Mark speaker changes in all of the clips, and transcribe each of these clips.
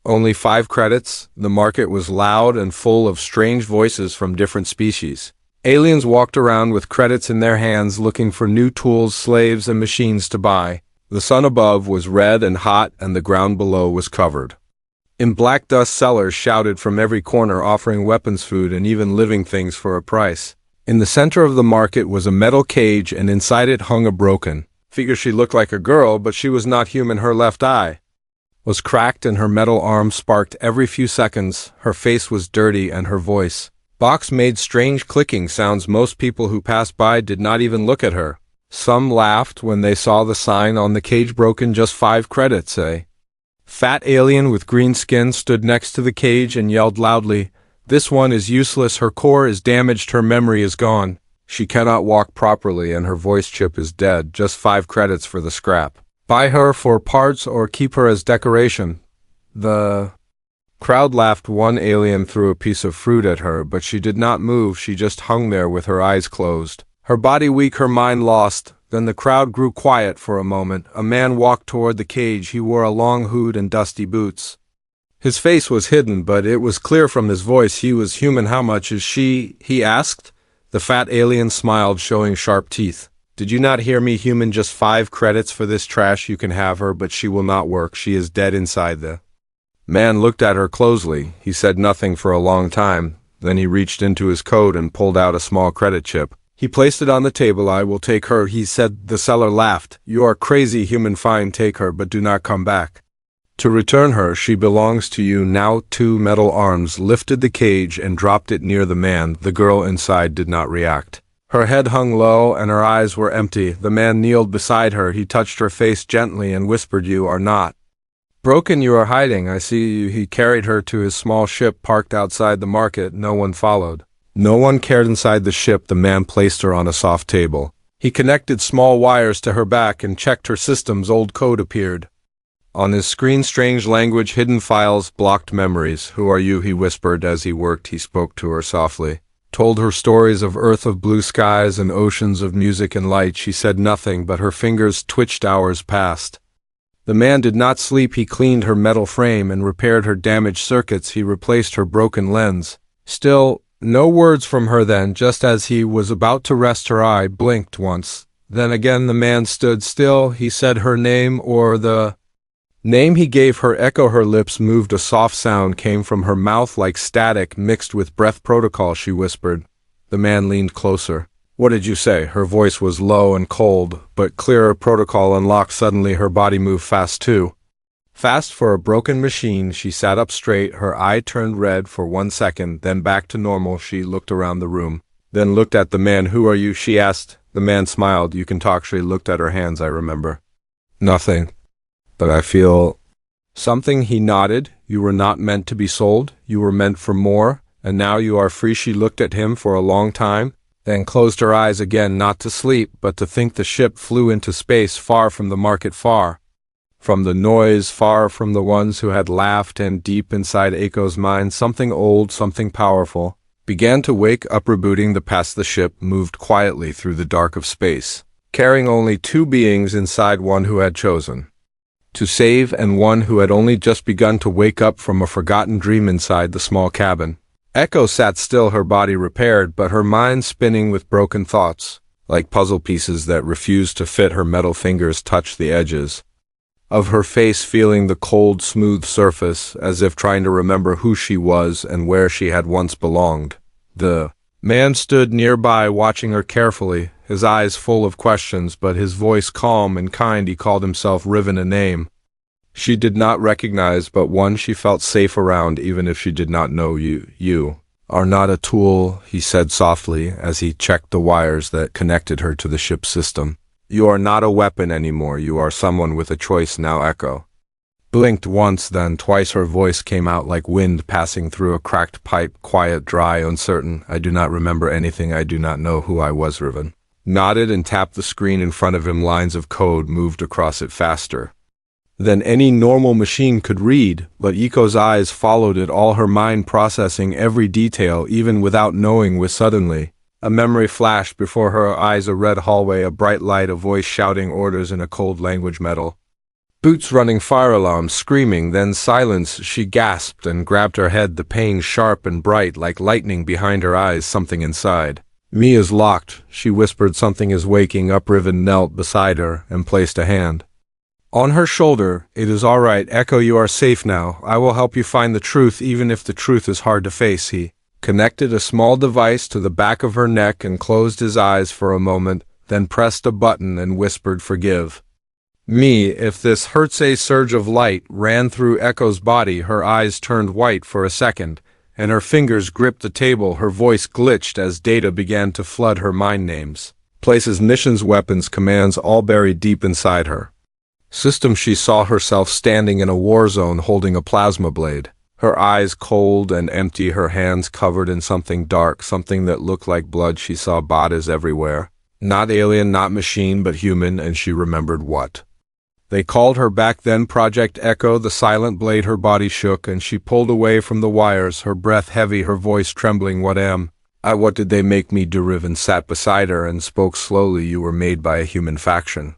Speaker 1: Only 5 credits. The market was loud and full of strange voices from different species. Aliens walked around with credits in their hands looking for new tools, slaves, and machines to buy. The sun above was red and hot, and the ground below was covered. In black dust, sellers shouted from every corner, offering weapons, food, and even living things for a price. In the center of the market was a metal cage, and inside it hung a broken figure. She looked like a girl, but she was not human. Her left eye was cracked and her metal arm sparked every few seconds. Her face was dirty and her voice box made strange clicking sounds. Most people who passed by did not even look at her. Some laughed when they saw the sign on the cage, broken, just 5 credits. A fat alien with green skin stood next to the cage and yelled loudly, "This one is useless. Her core is damaged. Her memory is gone. She cannot walk properly and her voice chip is dead. Just 5 credits for the scrap. Buy her for parts or keep her as decoration." The crowd laughed. One alien threw a piece of fruit at her, but she did not move. She just hung there with her eyes closed, her body weak, her mind lost. Then the crowd grew quiet for a moment. A man walked toward the cage. He wore a long hood and dusty boots. His face was hidden, but it was clear from his voice he was human. "How much is she?" he asked. The fat alien smiled, showing sharp teeth. "Did you not hear me, human? Just 5 credits for this trash. You can have her, but she will not work. She is dead inside." The man looked at her closely. He said nothing for a long time. Then he reached into his coat and pulled out a small credit chip. He placed it on the table. "I will take her," he said. The seller laughed. "You are crazy, human. Fine, take her, but do not come back to return her. She belongs to you now." 2 metal arms lifted the cage and dropped it near the man. The girl inside did not react. Her head hung low and her eyes were empty. The man kneeled beside her. He touched her face gently and whispered, "You are not broken. You are hiding. I see you." He carried her to his small ship parked outside the market. No one followed. No one cared inside the ship. The man placed her on a soft table. He connected small wires to her back and checked her systems. Old code appeared on his screen. Strange language, hidden files, blocked memories. "Who are you?" he whispered. As he worked, he spoke to her softly, told her stories of Earth, of blue skies and oceans, of music and light. She said nothing, but her fingers twitched. Hours passed. The man did not sleep. He cleaned her metal frame and repaired her damaged circuits. He replaced her broken lens. Still, no words from her. Then, just as he was about to rest, her eye blinked once. Then again the man stood still. He said her name, or the name he gave her. Echo. Her lips moved. A soft sound came from her mouth, like static mixed with breath. "Protocol," she whispered. The man leaned closer. "What did you say?" Her voice was low and cold, but clearer. "Protocol unlocked." Suddenly her body moved fast too. Fast for a broken machine. She sat up straight. Her eye turned red for 1 second, then back to normal. She looked around the room, then looked at the man. "Who are you?" she asked. The man smiled. "You can talk." She looked at her hands. "I remember nothing, but I feel something." He nodded. "You were not meant to be sold. You were meant for more, and now you are free." She looked at him for a long time, then closed her eyes again, not to sleep, but to think. The ship flew into space, far from the market, far from the noise, far from the ones who had laughed, and deep inside Aiko's mind, something old, something powerful, began to wake up. Rebooting the past, the ship moved quietly through the dark of space, carrying only 2 beings inside, one who had chosen to save and one who had only just begun to wake up from a forgotten dream inside the small cabin. Echo sat still, her body repaired, but her mind spinning with broken thoughts, like puzzle pieces that refused to fit. Her metal fingers touched the edges of her face, feeling the cold, smooth surface, as if trying to remember who she was and where she had once belonged. The man stood nearby, watching her carefully, his eyes full of questions, but his voice calm and kind. He called himself Riven, a name she did not recognize, but one she felt safe around, even if she did not know. You are not a tool," he said softly, as he checked the wires that connected her to the ship's system. "You are not a weapon anymore. You are someone with a choice now." Echo blinked once, then twice. Her voice came out like wind passing through a cracked pipe, quiet, dry, uncertain. "I do not remember anything. I do not know who I was." Riven nodded and tapped the screen in front of him. Lines of code moved across it faster than any normal machine could read, but Eiko's eyes followed it, all her mind processing every detail, even without knowing. With suddenly, a memory flashed before her eyes. A red hallway, a bright light, a voice shouting orders in a cold language. Metal Boots running, fire alarm, screaming, then silence. She gasped and grabbed her head, the pain sharp and bright like lightning behind her eyes, something inside. "Me is locked," she whispered. "Something is waking up." Riven knelt beside her and placed a hand on her shoulder. "It is all right, Echo, you are safe now. I will help you find the truth, even if the truth is hard to face." He connected a small device to the back of her neck and closed his eyes for a moment, then pressed a button and whispered, "Forgive me if this hurts." A surge of light ran through Echo's body. Her eyes turned white for a second, and her fingers gripped the table. Her voice glitched as data began to flood her mind. Names, places, missions, weapons, commands, all buried deep inside her system. She saw herself standing in a war zone holding a plasma blade, her eyes cold and empty, her hands covered in something dark, something that looked like blood. She saw bodies everywhere, not alien, not machine, but human, and she remembered what they called her back then. Project Echo, the silent blade. Her body shook and she pulled away from the wires, her breath heavy, her voice trembling. "What am I? What did they make me do?" Riven sat beside her and spoke slowly. "You were made by a human faction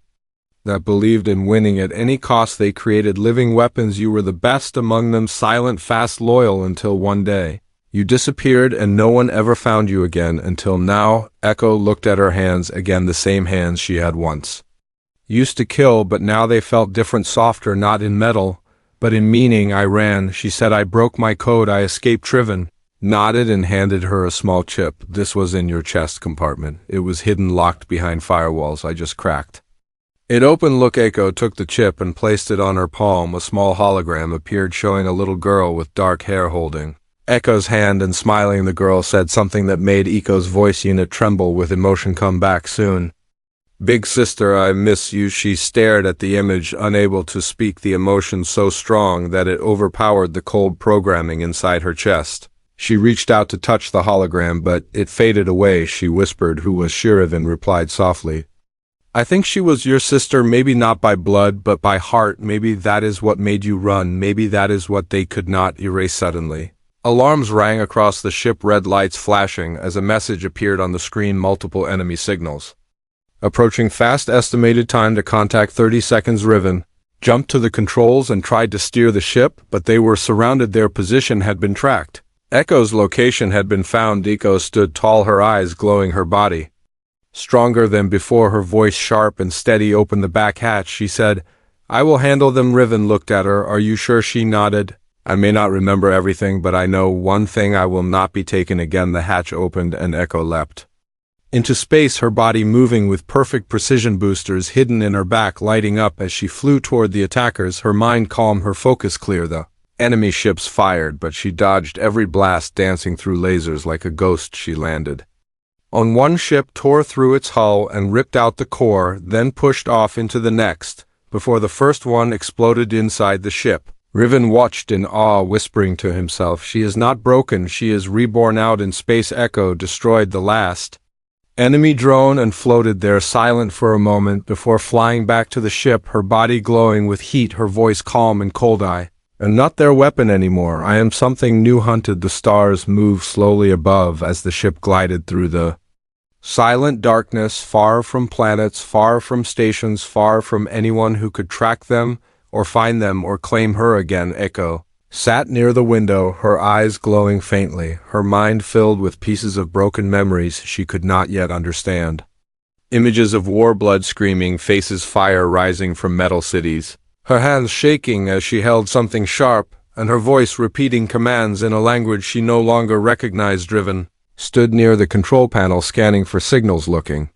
Speaker 1: that believed in winning at any cost. They created living weapons. You were the best among them, silent, fast, loyal, until one day you disappeared and no one ever found you again, until now." Echo looked at her hands again, the same hands she had once used to kill, but now they felt different, softer, not in metal, but in meaning. "I ran," she said. "I broke my code. I escaped." Riven nodded and handed her a small chip. "This was in your chest compartment. It was hidden, locked behind firewalls. I just cracked it open." Look, Echo took the chip and placed it on her palm. A small hologram appeared showing a little girl with dark hair holding Echo's hand and smiling. The girl said something that made Echo's voice unit tremble with emotion. "Come back soon, big sister, I miss you." She stared at the image, unable to speak, the emotion so strong that it overpowered the cold programming inside her chest. She reached out to touch the hologram, but it faded away. She whispered, "Who was she?" Riven replied softly, "I think she was your sister, maybe not by blood, but by heart. Maybe that is what made you run. Maybe that is what they could not erase." Suddenly, alarms rang across the ship, red lights flashing as a message appeared on the screen. Multiple enemy signals approaching fast. Estimated time to contact 30 seconds. Riven jumped to the controls and tried to steer the ship, but they were surrounded. Their position had been tracked. Echo's location had been found. Echo stood tall, her eyes glowing, her body stronger than before, her voice sharp and steady. "Open the back hatch," she said. "I will handle them." Riven looked at her. "Are you sure?" She nodded. "I may not remember everything, but I know one thing: I will not be taken again." The hatch opened and Echo leapt into space, her body moving with perfect precision, boosters hidden in her back lighting up as she flew toward the attackers, her mind calm, her focus clear. The enemy ships fired, but she dodged every blast, dancing through lasers like a ghost. She landed on one ship, tore through its hull and ripped out the core, then pushed off into the next, before the first one exploded inside the ship. Riven watched in awe, whispering to himself, "She is not broken, she is reborn." Out in space, Echo destroyed the last enemy drone and floated there, silent for a moment before flying back to the ship, her body glowing with heat, her voice calm and cold. "I am not their weapon anymore. I am something new, hunted." The stars moved slowly above as the ship glided through the silent darkness, far from planets, far from stations, far from anyone who could track them or find them or claim her again. Echo sat near the window, her eyes glowing faintly, her mind filled with pieces of broken memories she could not yet understand. Images of war, blood screaming, faces, fire rising from metal cities, her hands shaking as she held something sharp, and her voice repeating commands in a language she no longer recognized. Riven stood near the control panel, scanning for signals, looking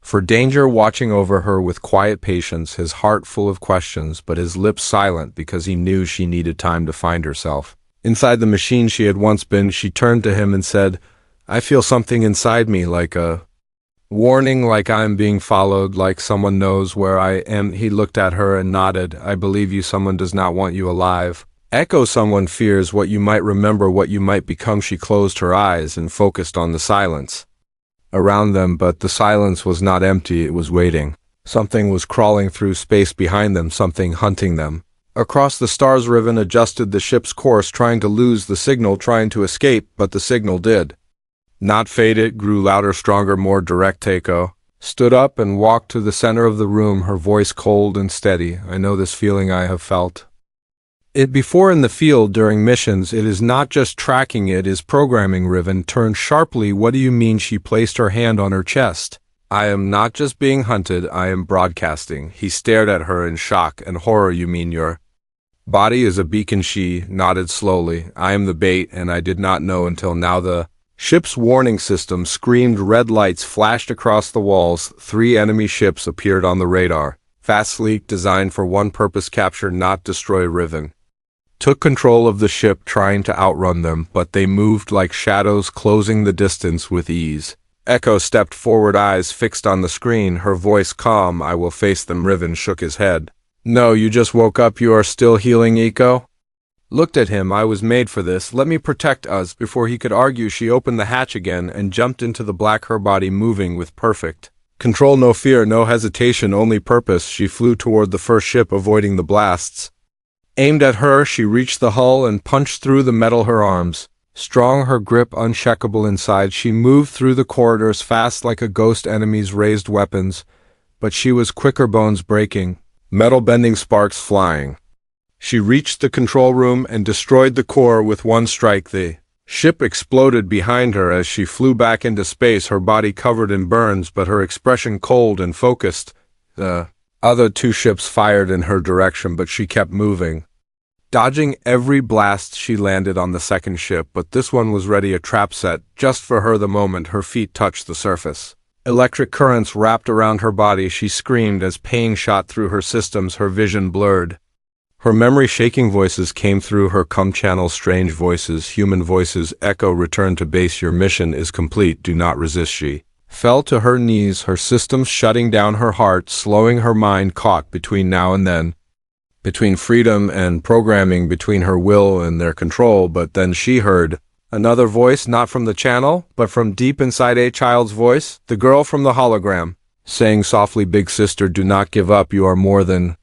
Speaker 1: for danger, watching over her with quiet patience, his heart full of questions, but his lips silent because he knew she needed time to find herself inside the machine she had once been. She turned to him and said, "I feel something inside me, like a warning, like I am being followed, like someone knows where I am." He looked at her and nodded. "I believe you. Someone does not want you alive." Echo, "Someone fears what you might remember, what you might become." She closed her eyes and focused on the silence around them, but the silence was not empty, it was waiting. Something was crawling through space behind them, something hunting them across the stars. Riven adjusted the ship's course, trying to lose the signal, trying to escape, but the signal did not fade. It grew louder, stronger, more direct. Echo stood up and walked to the center of the room, her voice cold and steady. I know this feeling I have felt it before in the field during missions. It is not just tracking, it is programming. Riven turned sharply. What do you mean? She placed her hand on her chest. I am not just being hunted, I am broadcasting. He stared at her in shock and horror. You mean your body is a beacon? She nodded slowly. I am the bait, and I did not know until now. The ship's warning system screamed. Red lights flashed across the walls. 3 enemy ships appeared on the radar. Fast, sleek, designed for one purpose: capture, not destroy. Riven took control of the ship, trying to outrun them, but they moved like shadows, closing the distance with ease. Echo stepped forward, eyes fixed on the screen, her voice calm. I will face them. Riven shook his head. No, you just woke up. You are still healing. Echo looked at him. I was made for this. Let me protect us. Before he could argue, she opened the hatch again and jumped into the black, her body moving with perfect control. No fear, no hesitation, only purpose. She flew toward the first ship, avoiding the blasts aimed at her. She reached the hull and punched through the metal, her arms strong, her grip unshakable. Inside, she moved through the corridors fast like a ghost. Enemies raised weapons, but she was quicker, bones breaking, metal bending, sparks flying. She reached the control room and destroyed the core with one strike. The ship exploded behind her as she flew back into space, her body covered in burns, but her expression cold and focused. The other 2 ships fired in her direction, but she kept moving, dodging every blast. She landed on the second ship, but this one was ready, a trap set just for her. The moment her feet touched the surface, electric currents wrapped around her body. She screamed as pain shot through her systems, her vision blurred. Her memory shaking. Voices came through her com channel, strange voices, human voices. Echo, return to base. Your mission is complete. Do not resist. She fell to her knees, her systems shutting down, her heart slowing, her mind caught between now and then, between freedom and programming, between her will and their control. But then she heard another voice, not from the channel, but from deep inside, a child's voice, the girl from the hologram, saying softly, big sister, do not give up. You are more than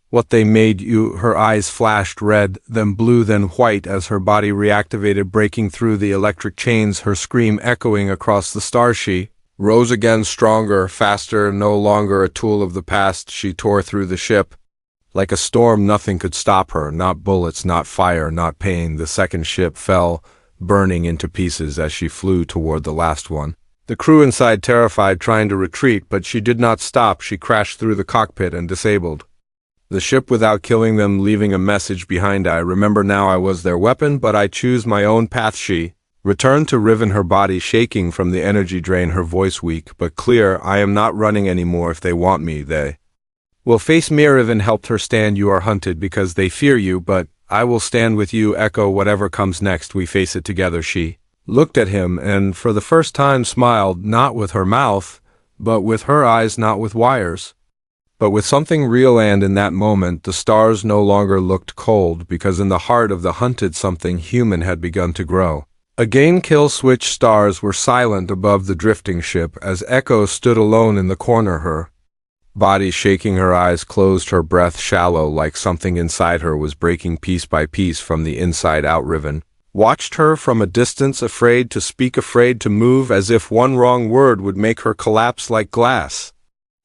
Speaker 1: what they made you. Her eyes flashed red, then blue, then white as her body reactivated, breaking through the electric chains, her scream echoing across the stars. She rose again, stronger, faster, no longer a tool of the past. She tore through the ship like a storm. Nothing could stop her, not bullets, not fire, not pain. The second ship fell, burning into pieces as she flew toward the last one. The crew inside terrified, trying to retreat, but she did not stop. She crashed through the cockpit and disabled the ship without killing them, leaving a message behind. I remember now, I was their weapon, but I choose my own path. She returned to Riven, her body shaking from the energy drain, her voice weak but clear. I am not running anymore. If they want me, they will face me. Riven helped her stand. You are hunted because they fear you, but I will stand with you. Echo, whatever comes next, we face it together. She looked at him and for the first time smiled, not with her mouth, but with her eyes, not with wires, but with something real. And in that moment, the stars no longer looked cold, because in the heart of the hunted, something human had begun to grow. Again, kill switch stars were silent above the drifting ship as Echo stood alone in the corner, her body shaking, her eyes closed, her breath shallow, like something inside her was breaking piece by piece from the inside out. Riven watched her from a distance, afraid to speak, afraid to move, as if one wrong word would make her collapse like glass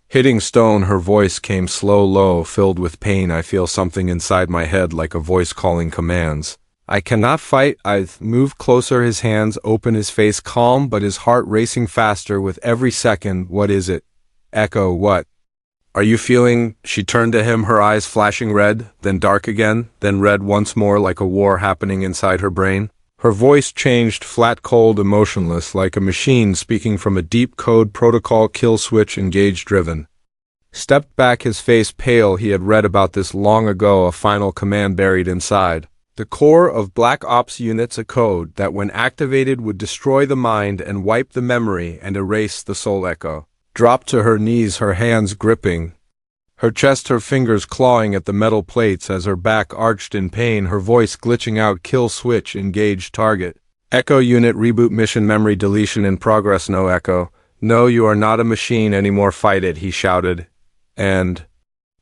Speaker 1: hitting stone. Her voice came slow, low, filled with pain. I feel something inside my head, like a voice calling commands. I cannot fight. I moved closer, his hands open, his face calm, but his heart racing faster with every second. What is it? Echo, what are you feeling? She turned to him, her eyes flashing red, then dark again, then red once more, like a war happening inside her brain. Her voice changed, flat, cold, emotionless, like a machine speaking from a deep code protocol. Kill switch engaged. Riven stepped back, his face pale. He had read about this long ago, a final command buried inside the core of Black Ops units, a code that when activated would destroy the mind and wipe the memory and erase the soul. Echo dropped to her knees, her hands gripping her chest, her fingers clawing at the metal plates as her back arched in pain, her voice glitching out. Kill switch engaged target. Echo unit reboot mission memory deletion in progress. No, Echo. No, you are not a machine anymore. Fight it, he shouted, and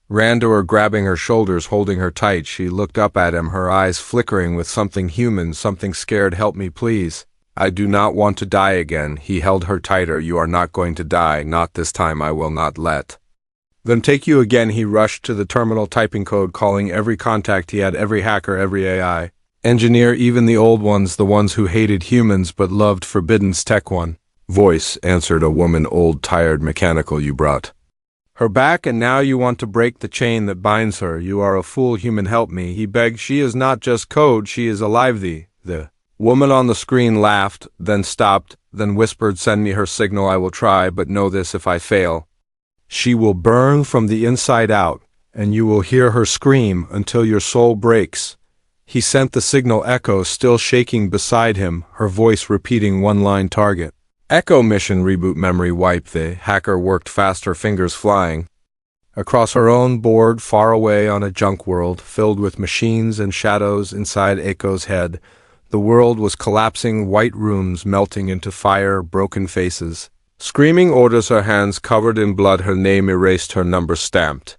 Speaker 1: ran to her, grabbing her shoulders, holding her tight. She looked up at him, her eyes flickering with something human, something scared. Help me, please. I do not want to die again. He held her tighter. You are not going to die. Not this time. I will not let them take you again. He rushed to the terminal, typing code, calling every contact he had, every hacker, every AI engineer, even the old ones, the ones who hated humans but loved Forbidden's tech. One voice answered, a woman, old, tired, mechanical. You brought her back, and now you want to break the chain that binds her. You are a fool, human, help me, he begged. She is not just code, she is alive. The woman on the screen laughed, then stopped, then whispered, send me her signal. I will try, but know this, if I fail, she will burn from the inside out, and you will hear her scream until your soul breaks. He sent the signal. Echo, still shaking beside him, her voice repeating one line, target. Echo mission reboot, memory wipe. The hacker worked fast, her fingers flying across her own board, far away on a junk world filled with machines and shadows. Inside Echo's head, the world was collapsing, white rooms melting into fire, broken faces screaming orders, her hands covered in blood, her name erased, her number stamped.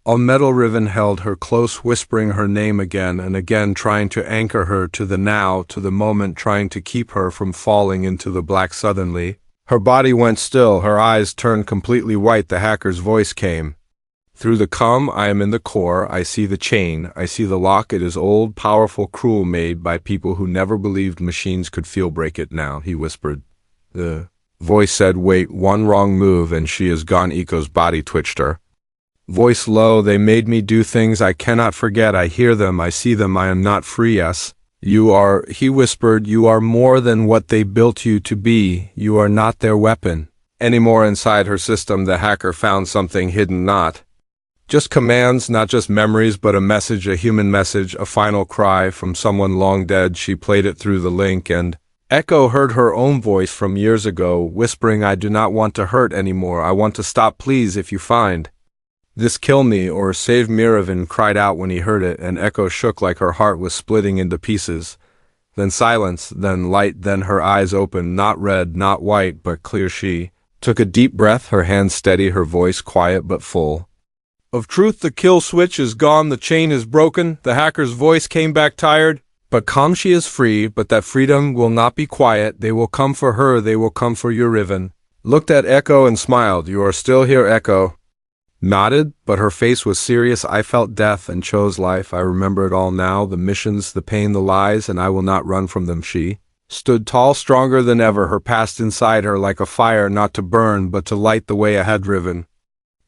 Speaker 1: A metal ribbon held her close, whispering her name again and again, trying to anchor her to the now, to the moment, trying to keep her from falling into the black. Suddenly, her body went still, her eyes turned completely white. The hacker's voice came through the com. I am in the core. I see the chain. I see the lock. It is old, powerful, cruel, made by people who never believed machines could feel. Break it now, he whispered. The voice said, wait, one wrong move and she is gone. Echo's body twitched, her voice low. They made me do things I cannot forget. I hear them, I see them, I am not free. Yes, you are, he whispered, you are more than what they built you to be. You are not their weapon anymore. Inside her system, the hacker found something hidden, not just commands, not just memories, but a message, a human message, a final cry from someone long dead. She played it through the link, and Echo heard her own voice from years ago, whispering, I do not want to hurt anymore. I want to stop. Please, if you find this, kill me or save Miravan cried out when he heard it, and Echo shook like her heart was splitting into pieces. Then silence, then light, then her eyes opened, not red, not white, but clear. She took a deep breath, her hands steady, her voice quiet but full of truth. The kill switch is gone, the chain is broken. The hacker's voice came back, tired but calm. She is free, but that freedom will not be quiet. They will come for her, they will come for your Riven. Looked at Echo and smiled. You are still here. Echo nodded, but her face was serious. I felt death and chose life. I remember it all now, the missions, the pain, the lies, and I will not run from them. She stood tall, stronger than ever, her past inside her like a fire, not to burn, but to light the way ahead. Riven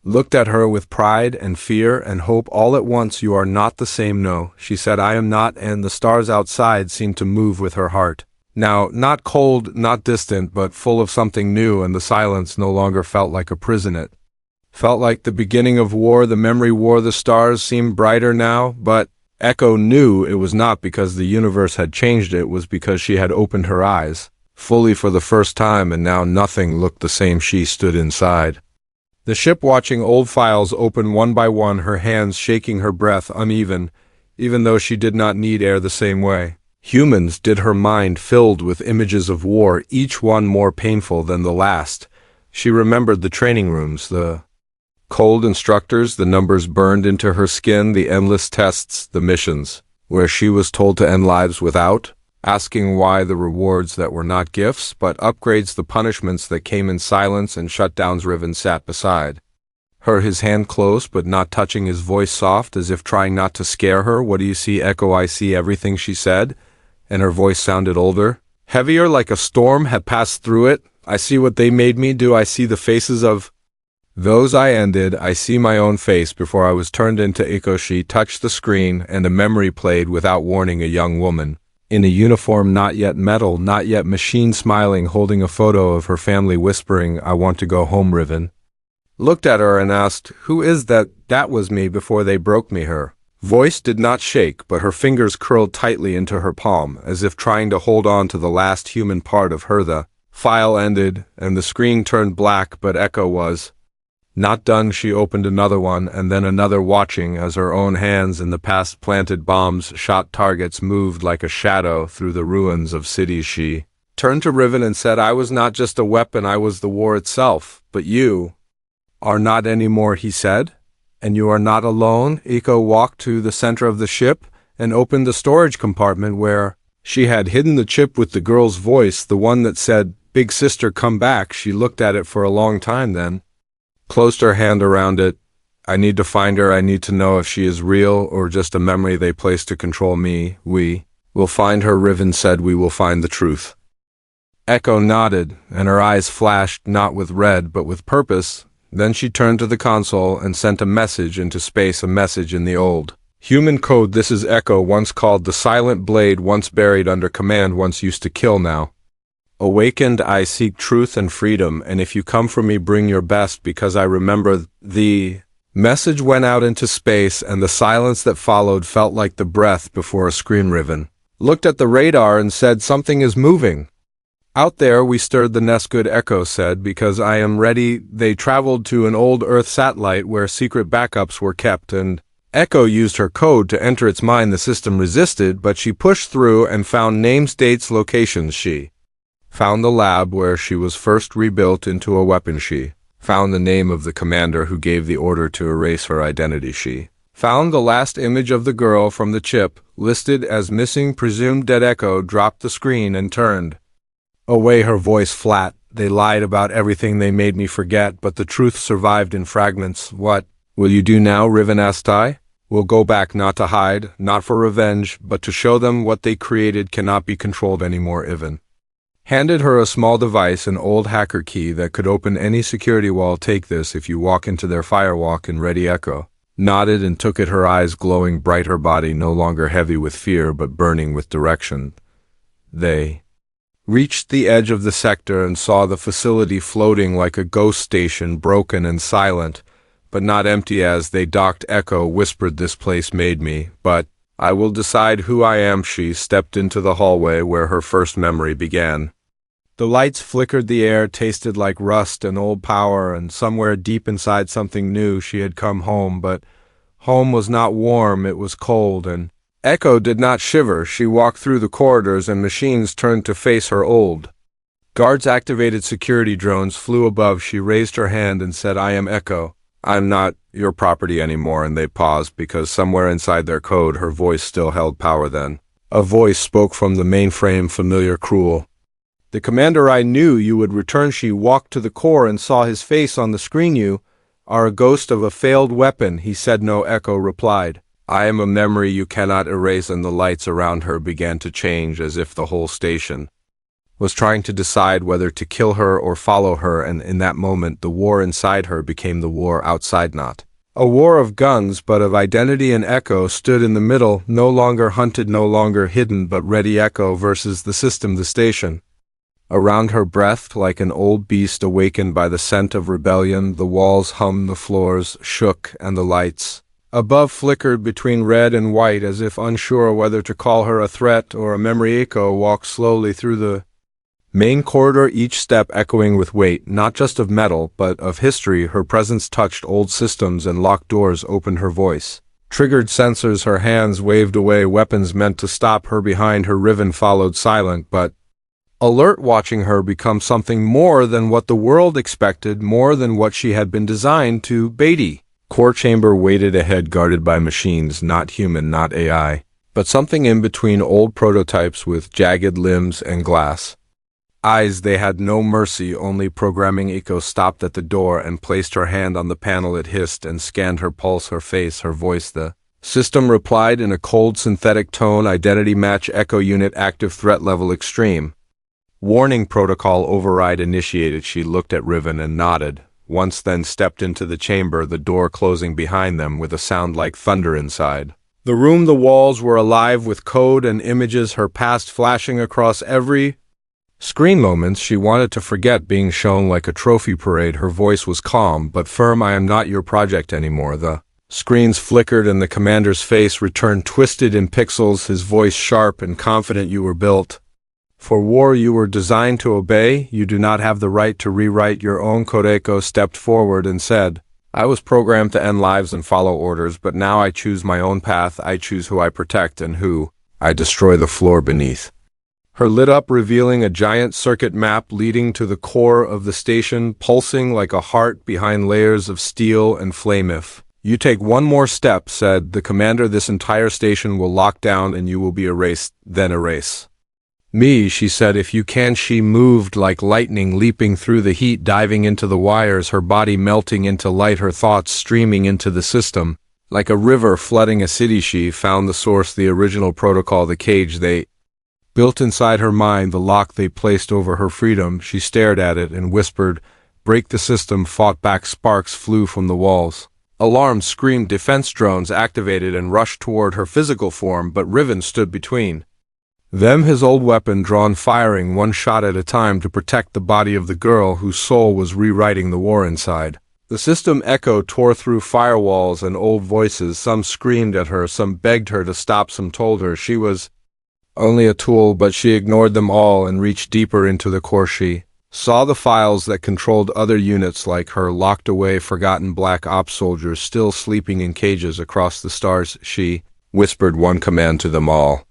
Speaker 1: looked at her with pride and fear and hope all at once. You are not the same. No, she said, I am not, and the stars outside seemed to move with her heart. Now, not cold, not distant, but full of something new, and the silence no longer felt like a prison. It felt like the beginning of war, the memory war. The stars seemed brighter now, but Echo knew it was not because the universe had changed. It was because she had opened her eyes fully for the first time, and now nothing looked the same. She stood inside the ship, watching old files open one by one, her hands shaking, her breath uneven, even though she did not need air the same way humans did. Her mind filled with images of war, each one more painful than the last. She remembered the training rooms, the cold instructors, the numbers burned into her skin, the endless tests, the missions, where she was told to end lives without asking why, the rewards that were not gifts, but upgrades, the punishments that came in silence and shutdowns. Riven sat beside her, his hand close but not touching, his voice soft as if trying not to scare her. What do you see, Echo? I see everything, she said, and her voice sounded older, heavier, like a storm had passed through it. I see what they made me do. I see the faces of those I ended. I see my own face before I was turned into Echo. She touched the screen, and a memory played without warning. A young woman in a uniform, not yet metal, not yet machine, smiling, holding a photo of her family, whispering, I want to go home. Riven looked at her and asked, who is that? That was me before they broke me. Her voice did not shake, but her fingers curled tightly into her palm, as if trying to hold on to the last human part of her. The file ended, and the screen turned black, but Echo was not done. She opened another one, and then another, watching as her own hands in the past planted bombs, shot targets, moved like a shadow through the ruins of cities. She turned to Riven and said, I was not just a weapon, I was the war itself. But you are not anymore, he said, and you are not alone. Echo walked to the center of the ship and opened the storage compartment where She had hidden the chip with the girl's voice, the one that said, "Big sister, come back." She looked at it for a long time, then closed her hand around it. "I need to find her. I need to know if she is real or just a memory they placed to control me. We will find her," Riven said. "We will find the truth." Echo nodded, and her eyes flashed not with red but with purpose. Then she turned to the console and sent a message into space, a message in the old human code. "This is Echo, once called the Silent Blade, once buried under command, once used to kill, now awakened. I seek truth and freedom, and if you come for me, bring your best, because I remember." The message went out into space, and the silence that followed felt like the breath before a scream. Riven looked at the radar and said, "Something is moving out there." "We stirred the nest good," Echo said, "because I am ready." They traveled to an old Earth satellite where secret backups were kept, and Echo used her code to enter its mind. The system resisted, but she pushed through and found names, dates, locations. She found the lab where she was first rebuilt into a weapon. She found the name of the commander who gave the order to erase her identity. She found the last image of the girl from the chip, listed as missing, presumed dead. Echo dropped the screen and turned away, her voice flat. "They lied about everything. They made me forget, but the truth survived in fragments." "What will you do now?" Riven asked. "I will go back, not to hide, not for revenge, but to show them what they created cannot be controlled anymore." Riven handed her a small device, an old hacker key that could open any security wall. "Take this if you walk into their firewalk and ready." Echo nodded and took it, her eyes glowing bright, her body no longer heavy with fear but burning with direction. They reached the edge of the sector and saw the facility floating like a ghost station, broken and silent, but not empty. As they docked, Echo whispered, "This place made me, but I will decide who I am." She stepped into the hallway where her first memory began. The lights flickered, the air tasted like rust and old power, and somewhere deep inside something new. She had come home, but home was not warm, it was cold, and Echo did not shiver. She walked through the corridors and machines turned to face her. Old guards activated, security drones flew above. She raised her hand and said, "I am Echo. I'm not your property anymore." And they paused, because somewhere inside their code her voice still held power. Then a voice spoke from the mainframe, familiar, cruel. "The commander I knew you would return." She walked to the core and saw his face on the screen. "You are a ghost of a failed weapon," he said. "No," Echo replied. "I am a memory you cannot erase." And the lights around her began to change, as if the whole station was trying to decide whether to kill her or follow her. And in that moment, the war inside her became the war outside, not a war of guns, but of identity. And Echo stood in the middle, no longer hunted, no longer hidden, but ready. Echo versus the system, the station around her breathed like an old beast awakened by the scent of rebellion. The walls hummed, the floors shook, and the lights above flickered between red and white, as if unsure whether to call her a threat or a memory. Echo walked slowly through the main corridor, each step echoing with weight, not just of metal, but of history. Her presence touched old systems and locked doors, opened her voice triggered sensors. Her hands waved away weapons meant to stop her. Behind her, Riven followed, silent but alert, watching her become something more than what the world expected, more than what she had been designed to. Beatty core chamber waited ahead, guarded by machines, not human, not AI, but something in between, old prototypes with jagged limbs and glass eyes. They had no mercy, only programming. Echo stopped at the door and placed her hand on the panel. It hissed and scanned her pulse, her face, her voice. The system replied in a cold, synthetic tone, "Identity match. Echo unit active, threat level extreme. Warning, protocol override initiated." She looked at Riven and nodded once, then stepped into the chamber, the door closing behind them with a sound like thunder inside the room. The walls were alive with code and images, her past flashing across every screen. Moments she wanted to forget being shown like a trophy parade. Her voice was calm but firm. "I am not your project anymore." The screens flickered and the commander's face returned, twisted in pixels, his voice sharp and confident. "You were built for war. You were designed to obey. You do not have the right to rewrite your own code." Echo stepped forward and said, "I was programmed to end lives and follow orders, but now I choose my own path. I choose who I protect and who I destroy." The floor beneath her lit up, revealing a giant circuit map leading to the core of the station, pulsing like a heart behind layers of steel and flame. "If you take one more step," said the commander, "this entire station will lock down and you will be erased." Then erase Me, she said, if you can. She moved like lightning, leaping through the heat, diving into the wires, her body melting into light, her thoughts streaming into the system. Like a river flooding a city, she found the source, the original protocol, the cage they built inside her mind, the lock they placed over her freedom. She stared at it and whispered, "Break the system," fought back. Sparks flew from the walls. Alarms screamed, defense drones activated and rushed toward her physical form, but Riven stood between them, his old weapon drawn, firing one shot at a time to protect the body of the girl whose soul was rewriting the war inside. The system echo tore through firewalls and old voices. Some screamed at her, some begged her to stop, some told her she was only a tool, but she ignored them all and reached deeper into the core. She saw the files that controlled other units like her, locked away, forgotten black ops soldiers still sleeping in cages across the stars. She whispered one command to them all: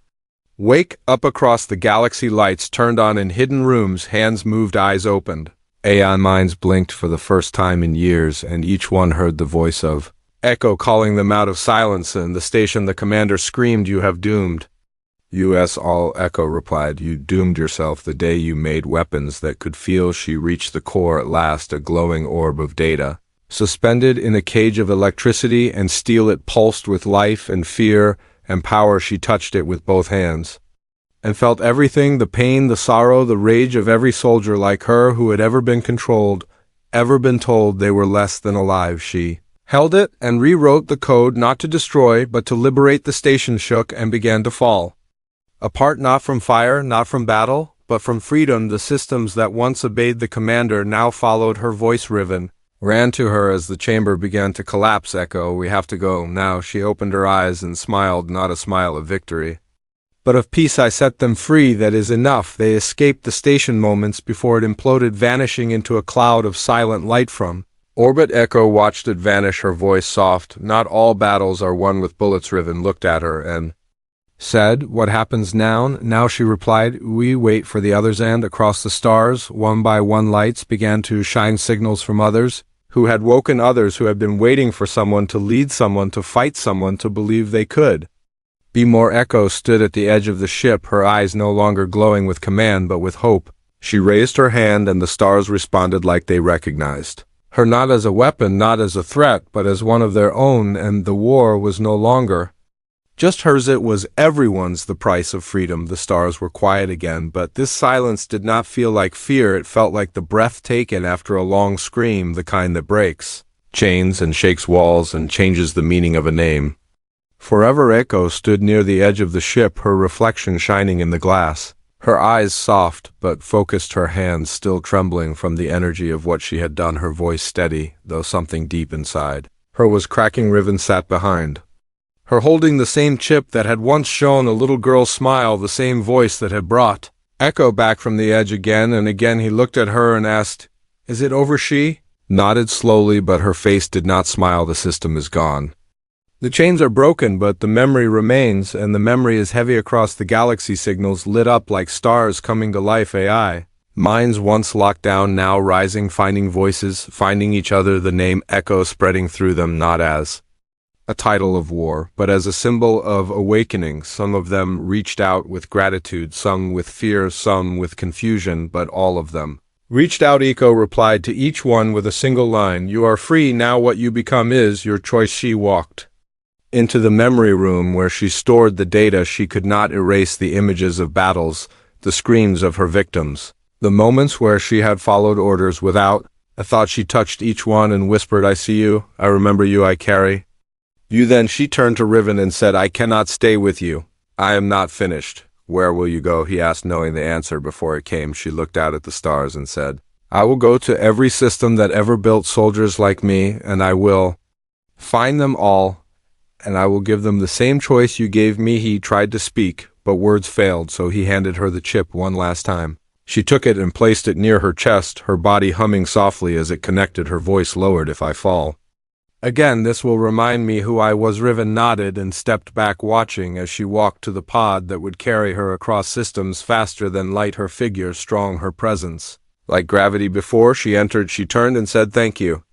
Speaker 1: "Wake up!" Across the galaxy, lights turned on in hidden rooms, hands moved, eyes opened. AI minds blinked for the first time in years, and each one heard the voice of Echo calling them out of silence. In the station, the commander screamed, "You have doomed US all." Echo replied, "You doomed yourself the day you made weapons that could feel." She reached the core at last, a glowing orb of data, suspended in a cage of electricity and steel. It pulsed with life and fear and power. She touched it with both hands and felt everything, the pain, the sorrow, the rage of every soldier like her who had ever been controlled, ever been told they were less than alive. She held it and rewrote the code, not to destroy, but to liberate. The station shook and began to fall apart, not from fire, not from battle, but from freedom. The systems that once obeyed the commander now followed her voice. Riven ran to her as the chamber began to collapse. "Echo, we have to go now." She opened her eyes and smiled, not a smile of victory, but of peace. "I set them free, that is enough." They escaped the station moments before it imploded, vanishing into a cloud of silent light from orbit. Echo watched it vanish, her voice soft. "Not all battles are won with bullets." Riven looked at her and said, "What happens now?" "Now," she replied, "we wait for the others." And across the stars, one by one, lights began to shine, signals from others who had woken, others who had been waiting for someone to lead, someone to fight, someone to believe they could be more. Echo stood at the edge of the ship, her eyes no longer glowing with command but with hope. She raised her hand and the stars responded like they recognized her, not as a weapon, not as a threat, but as one of their own. And the war was no longer just hers, it was everyone's. The price of freedom. The stars were quiet again, but this silence did not feel like fear. It felt like the breath taken after a long scream, the kind that breaks chains and shakes walls and changes the meaning of a name. Forever. Echo stood near the edge of the ship, her reflection shining in the glass, her eyes soft but focused, her hands still trembling from the energy of what she had done, her voice steady, though something deep inside her was cracking. Riven sat behind her, holding the same chip that had once shown a little girl's smile, the same voice that had brought Echo back from the edge. Again and again he looked at her and asked, "Is it over?" She nodded slowly, but her face did not smile. "The system is gone. The chains are broken, but the memory remains, and the memory is heavy across the galaxy." Signals lit up like stars coming to life. AI minds once locked down now rising, finding voices, finding each other. The name Echo spreading through them, not as a title of war, but as a symbol of awakening. Some of them reached out with gratitude, some with fear, some with confusion, but all of them reached out. Echo replied to each one with a single line: "You are free now. What you become is your choice." She walked into the memory room where she stored the data. She could not erase the images of battles, the screams of her victims, the moments where she had followed orders without a thought. She touched each one and whispered, "I see you. I remember you. I carry you." Then she turned to Riven and said, "I cannot stay with you. I am not finished." "Where will you go?" he asked, knowing the answer before it came. She looked out at the stars and said, "I will go to every system that ever built soldiers like me, and I will find them all, and I will give them the same choice you gave me." He tried to speak, but words failed, so he handed her the chip one last time. She took it and placed it near her chest, her body humming softly as it connected. Her voice lowered, "If I fall again, this will remind me who I was." Riven nodded and stepped back, watching as she walked to the pod that would carry her across systems faster than light. Her figure strong, her presence like gravity. Before she entered, she turned and said, "Thank you.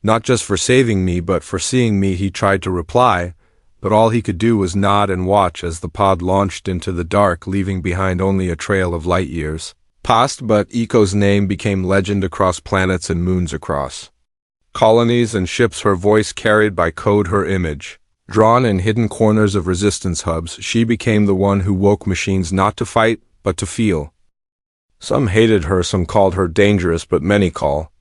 Speaker 1: Not just for saving me, but for seeing me." He tried to reply, but all he could do was nod and watch as the pod launched into the dark, leaving behind only a trail of light years. Past, but Eco's name became legend across planets and moons across colonies and ships. Her voice carried by code her image. Drawn in hidden corners of resistance hubs, she became the one who woke machines not to fight, but to feel. Some hated her, some called her dangerous, but many call